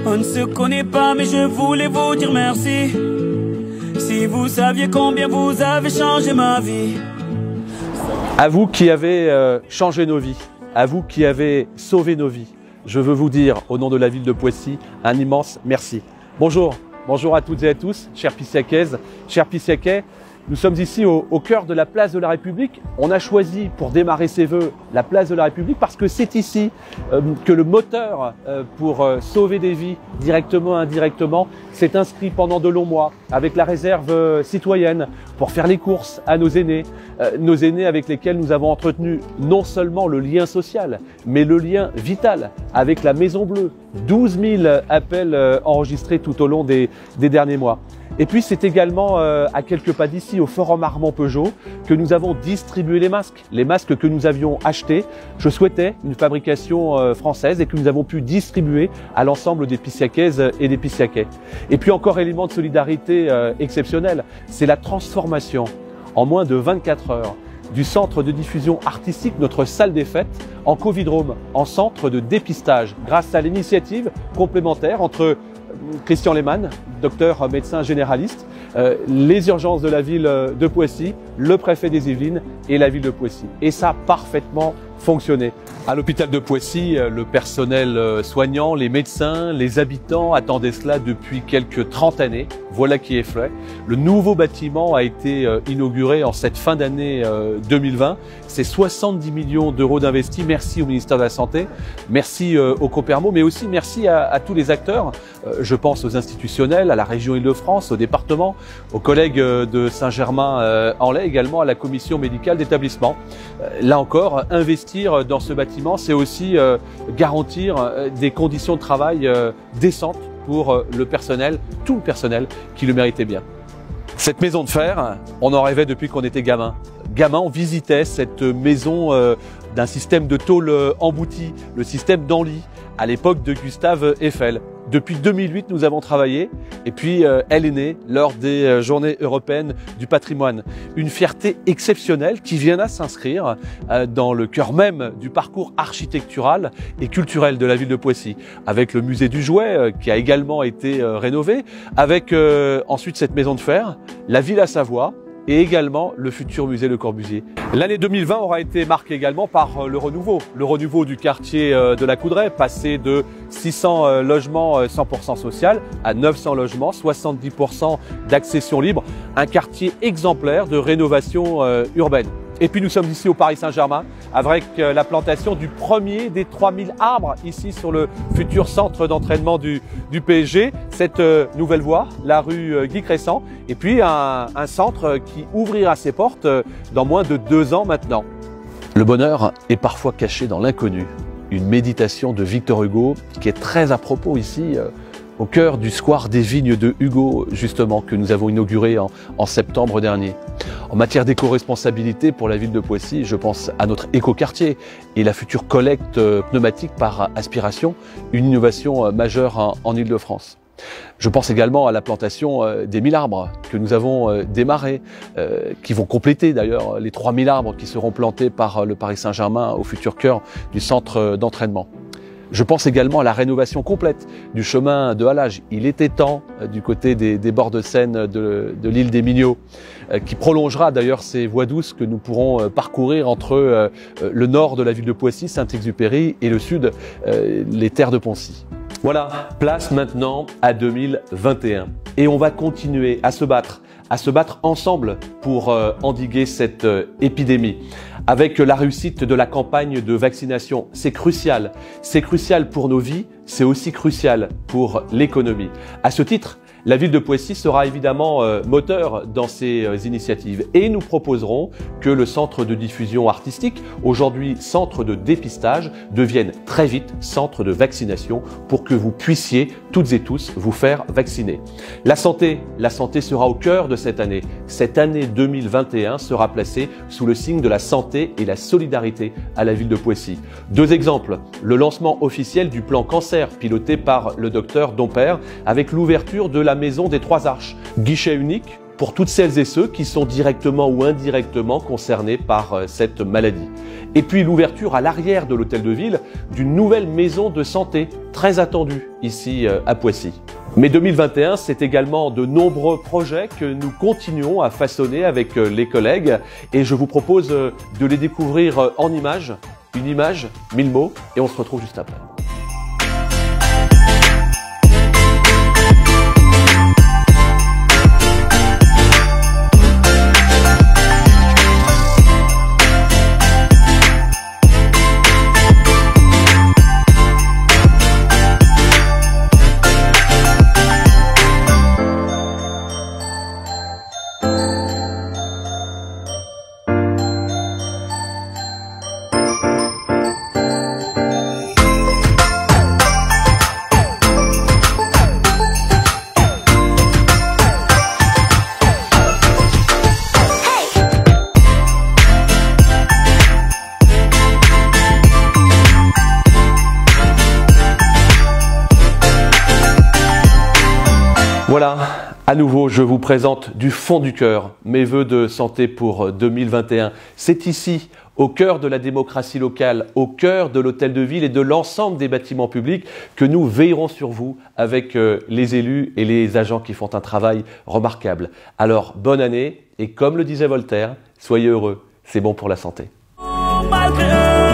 On ne se connaît pas mais je voulais vous dire merci. Si vous saviez combien vous avez changé ma vie. À vous qui avez changé nos vies, à vous qui avez sauvé nos vies, je veux vous dire au nom de la ville de Poissy un immense merci. Bonjour, bonjour à toutes et à tous, chers Pissiacaises, chers Pissiacais. Nous sommes ici au cœur de la place de la République. On a choisi pour démarrer ces vœux la place de la République parce que c'est ici que le moteur pour sauver des vies directement, indirectement, s'est inscrit pendant de longs mois avec la réserve citoyenne pour faire les courses à nos aînés avec lesquels nous avons entretenu non seulement le lien social, mais le lien vital avec la Maison Bleue. 12 000 appels enregistrés tout au long des derniers mois. Et puis c'est également à quelques pas d'ici, au Forum Armand Peugeot, que nous avons distribué les masques que nous avions achetés. Je souhaitais une fabrication française et que nous avons pu distribuer à l'ensemble des Pissiacaises et des Pissiacais. Et puis encore élément de solidarité exceptionnel, c'est la transformation en moins de 24 heures du centre de diffusion artistique, notre salle des fêtes, en Covidrome, en centre de dépistage, grâce à l'initiative complémentaire entre Christian Lehmann, docteur médecin généraliste, les urgences de la ville de Poissy, le préfet des Yvelines et la ville de Poissy. Et ça a parfaitement fonctionné. À l'hôpital de Poissy, le personnel soignant, les médecins, les habitants attendaient cela depuis quelques 30 années. Voilà qui est fait. Le nouveau bâtiment a été inauguré en cette fin d'année 2020. C'est 70 millions d'euros d'investis. Merci au ministère de la Santé, merci au Copermo, mais aussi merci à tous les acteurs. Je pense aux institutionnels, à la région Île-de-France, au département, aux collègues de Saint-Germain-en-Laye, également à la commission médicale d'établissement. Là encore, investir dans ce bâtiment, c'est aussi garantir des conditions de travail décentes pour le personnel, tout le personnel qui le méritait bien. Cette maison de fer, on en rêvait depuis qu'on était gamin. Gamin, on visitait cette maison d'un système de tôle embouti, le système d'Anly, à l'époque de Gustave Eiffel. Depuis 2008, nous avons travaillé et puis elle est née lors des Journées européennes du patrimoine. Une fierté exceptionnelle qui vient à s'inscrire dans le cœur même du parcours architectural et culturel de la ville de Poissy, avec le musée du jouet qui a également été rénové, avec ensuite cette maison de fer, la Villa Savoie, et également le futur musée Le Corbusier. L'année 2020 aura été marquée également par le renouveau du quartier de la Coudray, passé de 600 logements 100% social à 900 logements, 70% d'accession libre, un quartier exemplaire de rénovation urbaine. Et puis nous sommes ici au Paris Saint-Germain avec la plantation du premier des 3000 arbres ici sur le futur centre d'entraînement du PSG. Cette nouvelle voie, la rue Guy Crescent, et puis un centre qui ouvrira ses portes dans moins de 2 ans maintenant. Le bonheur est parfois caché dans l'inconnu. Une méditation de Victor Hugo qui est très à propos ici au cœur du square des Vignes de Hugo, justement, que nous avons inauguré en septembre dernier. En matière d'éco-responsabilité pour la ville de Poissy, je pense à notre écoquartier et la future collecte pneumatique par aspiration, une innovation majeure en Île-de-France. Je pense également à la plantation des 1000 arbres que nous avons démarré, qui vont compléter d'ailleurs les 3000 arbres qui seront plantés par le Paris Saint-Germain au futur cœur du centre d'entraînement. Je pense également à la rénovation complète du chemin de halage. Il était temps du côté des bords de Seine de l'île des Mignots, qui prolongera d'ailleurs ces voies douces que nous pourrons parcourir entre le nord de la ville de Poissy, Saint-Exupéry, et le sud, les terres de Poncy. Voilà, place maintenant à 2021. Et on va continuer à se battre ensemble pour endiguer cette épidémie. Avec la réussite de la campagne de vaccination, c'est crucial pour nos vies, c'est aussi crucial pour l'économie. À ce titre, la ville de Poissy sera évidemment moteur dans ces initiatives et nous proposerons que le centre de diffusion artistique, aujourd'hui centre de dépistage, devienne très vite centre de vaccination pour que vous puissiez toutes et tous vous faire vacciner. La santé sera au cœur de cette année. Cette année 2021 sera placée sous le signe de la santé et la solidarité à la ville de Poissy. 2 exemples, le lancement officiel du plan cancer piloté par le docteur Dompère avec l'ouverture de la Maison des Trois Arches, guichet unique pour toutes celles et ceux qui sont directement ou indirectement concernés par cette maladie. Et puis l'ouverture à l'arrière de l'hôtel de ville d'une nouvelle maison de santé très attendue ici à Poissy. Mais 2021, c'est également de nombreux projets que nous continuons à façonner avec les collègues et je vous propose de les découvrir en images. Une image, 1000 mots et on se retrouve juste après. Voilà, à nouveau, je vous présente du fond du cœur mes vœux de santé pour 2021. C'est ici, au cœur de la démocratie locale, au cœur de l'hôtel de ville et de l'ensemble des bâtiments publics, que nous veillerons sur vous avec les élus et les agents qui font un travail remarquable. Alors, bonne année et comme le disait Voltaire, soyez heureux, c'est bon pour la santé. Malgré eux.